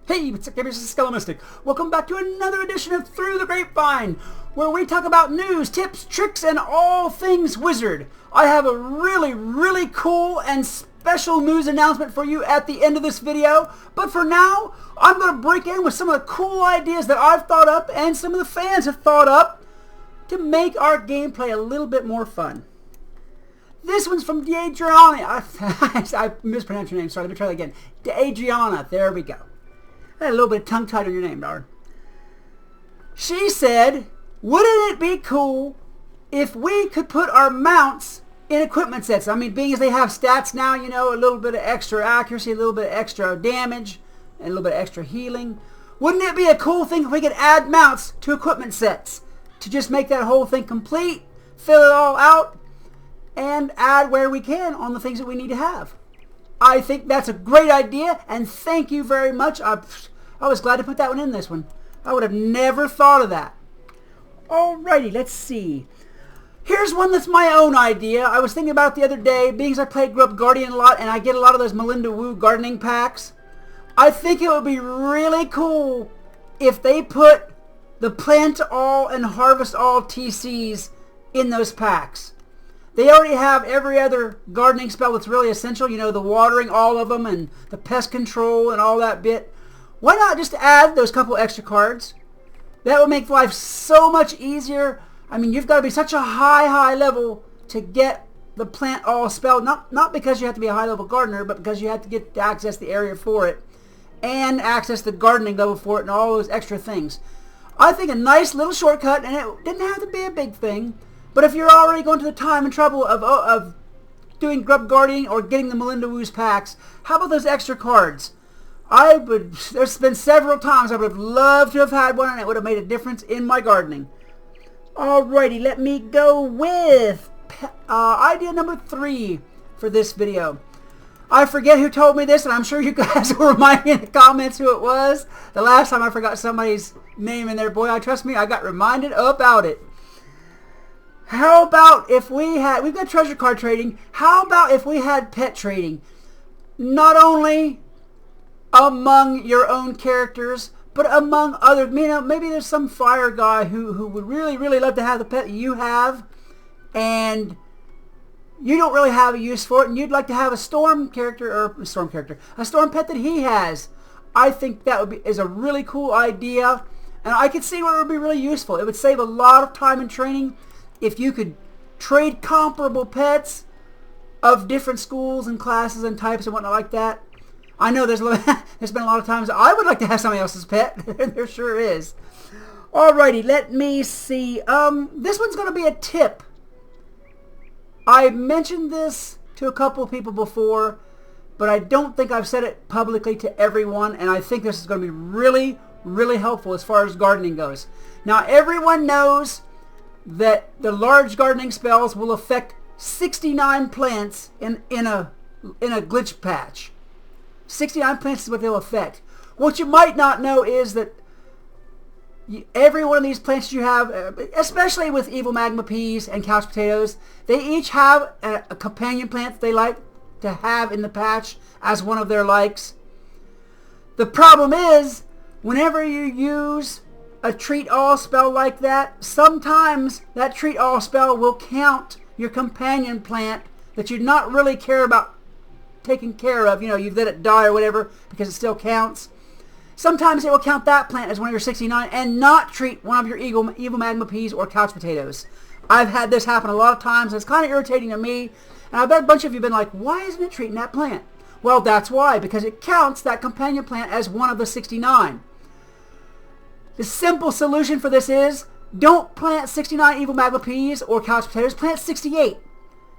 Hey, what's up, gamers? This is Mystic. Welcome back to another edition of Through the Grapevine, where we talk about news, tips, tricks, and all things Wizard. I have a really cool and special news announcement for you at the end of this video, but for now, I'm going to break in with some of the cool ideas that I've thought up and some of the fans have thought up to make our gameplay a little bit more fun. This one's from Adriana. I mispronounced your name, sorry, let me try that again. Adriana, there we go. I had a little bit of tongue-tied on your name, darn. She said, wouldn't it be cool if we could put our mounts in equipment sets? I mean, being as they have stats now, you know, a little bit of extra accuracy, a little bit of extra damage, and a little bit of extra healing. Wouldn't it be a cool thing if we could add mounts to equipment sets to just make that whole thing complete, fill it all out, and add where we can on the things that we need to have? I think that's a great idea, and thank you very much. I was glad to put that one in this one. I would have never thought of that. Alrighty, let's see. Here's one that's my own idea. I was thinking about it the other day, being as I played Grub Guardian a lot, and I get a lot of those Melinda Wu gardening packs. I think it would be really cool if they put the Plant All and Harvest All TCs in those packs. They already have every other gardening spell that's really essential, you know, the watering all of them and the pest control and all that bit. Why not just add those couple extra cards? That would make life so much easier. I mean, you've got to be such a high level to get the Plant All spell. Not because you have to be a high level gardener, but because you have to get to access the area for it and access the gardening level for it and all those extra things. I think a nice little shortcut, and it didn't have to be a big thing, but if you're already going to the time and trouble of doing Grub Guardian or getting the Melinda Wu's packs, how about those extra cards? There's been several times I would have loved to have had one, and it would have made a difference in my gardening. Alrighty, let me go with idea number 3 for this video. I forget who told me this, and I'm sure you guys will remind me in the comments who it was. The last time I forgot somebody's name in there, boy, trust me, I got reminded about it. How about if we've got treasure card trading, how about if we had pet trading? Not only among your own characters, but among other, you know, maybe there's some fire guy who would really love to have the pet you have, and you don't really have a use for it, and you'd like to have a storm pet that he has. I think that is a really cool idea, and I could see where it would be really useful. It would save a lot of time in training if you could trade comparable pets of different schools and classes and types and whatnot like that. I know there's been a lot of times I would like to have somebody else's pet. There sure is. Alrighty, let me see. This one's going to be a tip. I mentioned this to a couple of people before, but I don't think I've said it publicly to everyone, and I think this is going to be really helpful as far as gardening goes. Now, everyone knows that the large gardening spells will affect 69 plants in a glitch patch. 69 plants is what they'll affect. What you might not know is that every one of these plants you have, especially with evil magma peas and couch potatoes, they each have a companion plant that they like to have in the patch as one of their likes. The problem is, whenever you use a treat all spell like that, sometimes that treat all spell will count your companion plant that you not really care about taking care of. You know, you've let it die or whatever because it still counts. Sometimes it will count that plant as one of your 69 and not treat one of your evil magma peas or couch potatoes. I've had this happen a lot of times. It's kind of irritating to me, and I bet a bunch of you have been like, why isn't it treating that plant? Well, that's why, because it counts that companion plant as one of the 69. The simple solution for this is, don't plant 69 evil magma peas or couch potatoes, plant 68.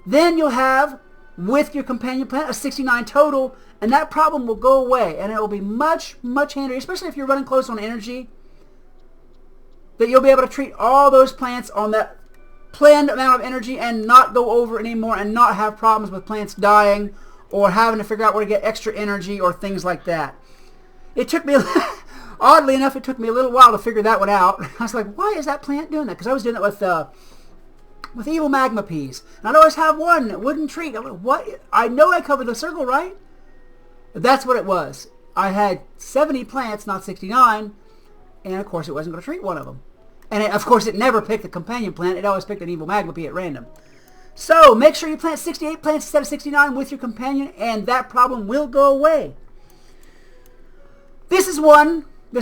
Then you'll have, with your companion plant, a 69 total, and that problem will go away, and it will be much handier, especially if you're running close on energy, that you'll be able to treat all those plants on that planned amount of energy and not go over anymore and not have problems with plants dying or having to figure out where to get extra energy or things like that. It took me oddly enough, it took me a little while to figure that one out. I was like, why is that plant doing that? Because I was doing that with evil magma peas. And I'd always have one that wouldn't treat. I'm like, what? I know I covered the circle, right? That's what it was. I had 70 plants, not 69, and of course it wasn't going to treat one of them. And of course it never picked a companion plant, it always picked an evil magma at random. So make sure you plant 68 plants instead of 69 with your companion, and that problem will go away. This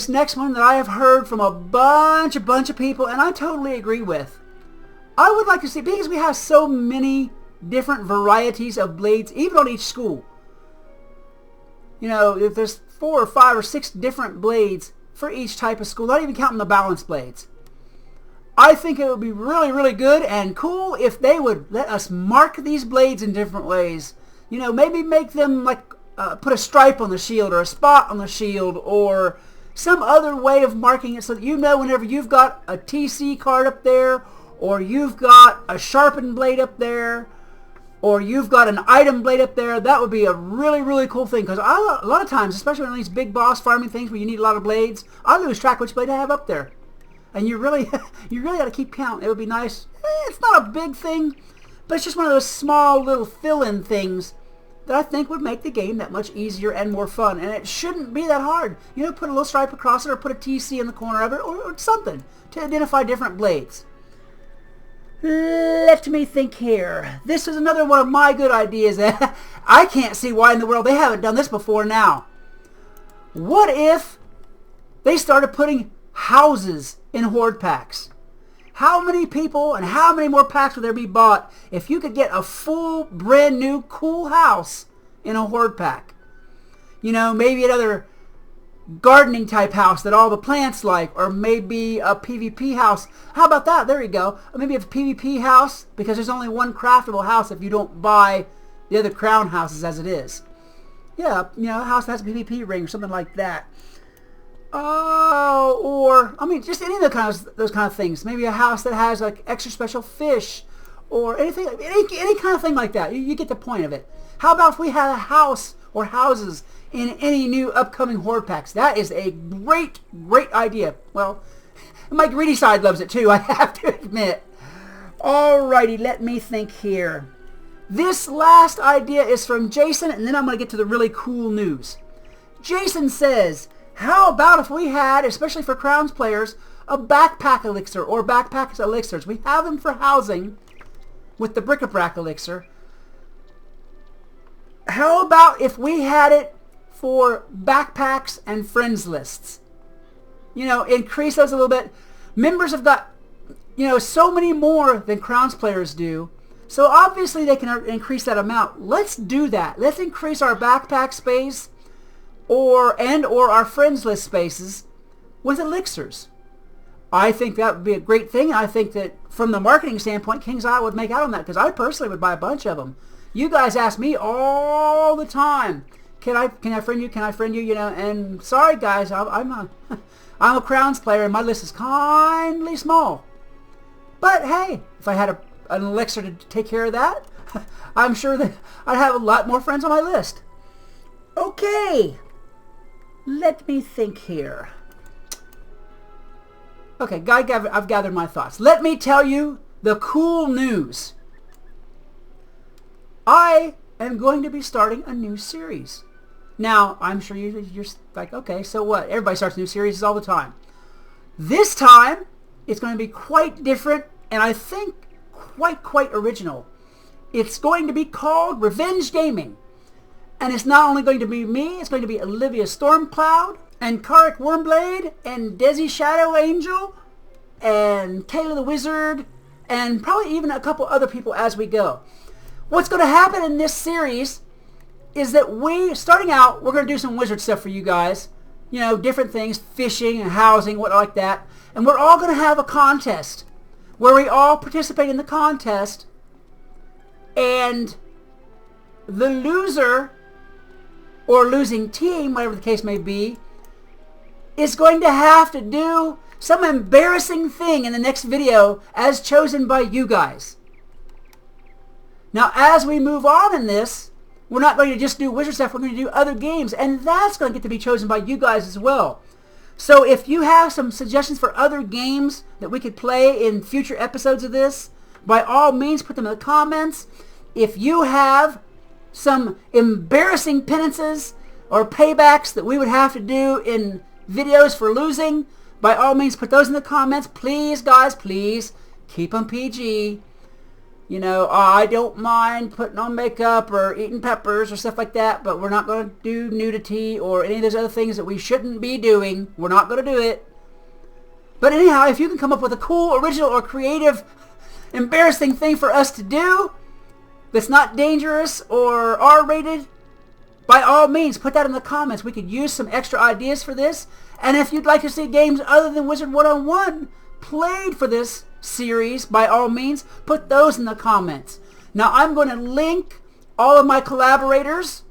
next one that I have heard from a bunch of people, and I totally agree with. I would like to see, because we have so many different varieties of blades, even on each school. You know, if there's 4 or 5 or 6 different blades for each type of school, not even counting the balance blades. I think it would be really, really good and cool if they would let us mark these blades in different ways. You know, maybe make them like, put a stripe on the shield or a spot on the shield or some other way of marking it so that you know whenever you've got a TC card up there, or you've got a sharpened blade up there, or you've got an item blade up there. That would be a really, really cool thing, because a lot of times, especially on these big boss farming things where you need a lot of blades, I lose track which blade I have up there. And you really got to keep count. It would be nice. It's not a big thing, but it's just one of those small little fill-in things that I think would make the game that much easier and more fun. And it shouldn't be that hard. You know, put a little stripe across it, or put a TC in the corner of it, or something to identify different blades. Let me think here. This is another one of my good ideas. I can't see why in the world they haven't done this before now. What if they started putting houses in Hoard Packs? How many people and how many more packs would there be bought if you could get a full, brand new, cool house in a Hoard Pack? You know, maybe another gardening type house that all the plants like, or maybe a PvP house. How about that? There you go. Or maybe a PvP house, because there's only one craftable house if you don't buy the other crown houses as it is. Yeah, you know, a house that has a PvP ring or something like that. Oh, or I mean, just any of those kind of things. Maybe a house that has like extra special fish, or anything, any kind of thing like that. You get the point of it. How about if we had a house or houses in any new upcoming Hoard Packs? That is a great, great idea. Well, my greedy side loves it too, I have to admit. Alrighty, let me think here. This last idea is from Jason, and then I'm going to get to the really cool news. Jason says, how about if we had, especially for Crowns players, a backpack elixir or backpack elixirs? We have them for housing with the bric-a-brac elixir. How about if we had it for backpacks and friends lists? You know, increase those a little bit. Members have got, you know, so many more than Crowns players do. So obviously they can increase that amount. Let's do that. Let's increase our backpack space or our friends list spaces with elixirs. I think that would be a great thing. I think that from the marketing standpoint, King's Eye would make out on that, because I personally would buy a bunch of them. You guys ask me all the time, can I friend you? Can I friend you? You know, and sorry guys, I'm a Crowns player and my list is kindly small. But hey, if I had an elixir to take care of that, I'm sure that I'd have a lot more friends on my list. Okay, let me think here. Okay, I've gathered my thoughts. Let me tell you the cool news. I am going to be starting a new series. Now, I'm sure you're like, okay, so what? Everybody starts new series all the time. This time, it's going to be quite different, and I think quite original. It's going to be called Revenge Gaming. And it's not only going to be me, it's going to be Olivia Stormcloud, and Karik Wormblade, and Desi Shadow Angel, and Kayla the Wizard, and probably even a couple other people as we go. What's going to happen in this series is that starting out, we're going to do some wizard stuff for you guys. You know, different things, fishing and housing, what like that. And we're all going to have a contest where we all participate in the contest. And the loser, or losing team, whatever the case may be, is going to have to do some embarrassing thing in the next video as chosen by you guys. Now, as we move on in this, we're not going to just do wizard stuff, we're going to do other games, and that's going to get to be chosen by you guys as well. So if you have some suggestions for other games that we could play in future episodes of this, by all means put them in the comments. If you have some embarrassing penances or paybacks that we would have to do in videos for losing, by all means put those in the comments. Please, guys, please keep them PG. You know, I don't mind putting on makeup or eating peppers or stuff like that, but we're not going to do nudity or any of those other things that we shouldn't be doing. We're not going to do it. But anyhow, if you can come up with a cool, original, or creative, embarrassing thing for us to do that's not dangerous or R-rated, by all means, put that in the comments. We could use some extra ideas for this. And if you'd like to see games other than Wizard101 played for this series, by all means, put those in the comments. Now, I'm going to link all of my collaborators'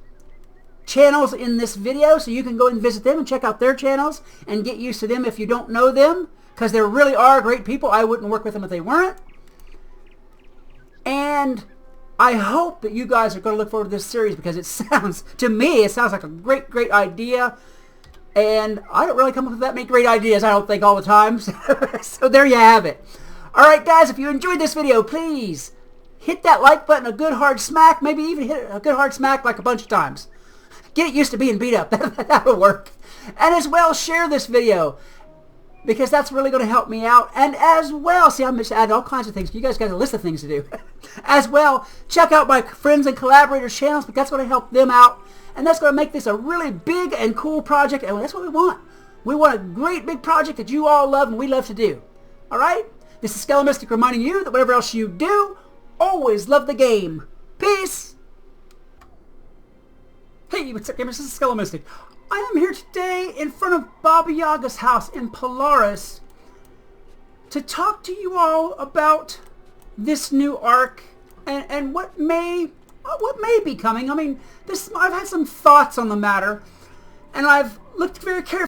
channels in this video, so you can go and visit them and check out their channels and get used to them if you don't know them, because they really are great people. I wouldn't work with them if they weren't. And I hope that you guys are going to look forward to this series, because it sounds, to me, it sounds like a great, great idea. And I don't really come up with that many great ideas, I don't think, all the time. So there you have it. Alright, guys, if you enjoyed this video, please hit that like button a good hard smack. Maybe even hit a good hard smack like a bunch of times. Get it used to being beat up. That'll work. And as well, share this video, because that's really going to help me out. And as well, see, I'm just adding all kinds of things. You guys got a list of things to do. As well, check out my friends and collaborators' channels, because that's going to help them out. And that's going to make this a really big and cool project. And that's what we want. We want a great big project that you all love and we love to do. Alright? This is Scalamistic reminding you that whatever else you do, always love the game. Peace! Hey, what's up, gamers? This is Scalamistic. I am here today in front of Baba Yaga's house in Polaris to talk to you all about this new arc and what may be coming. I mean, I've had some thoughts on the matter, and I've looked very carefully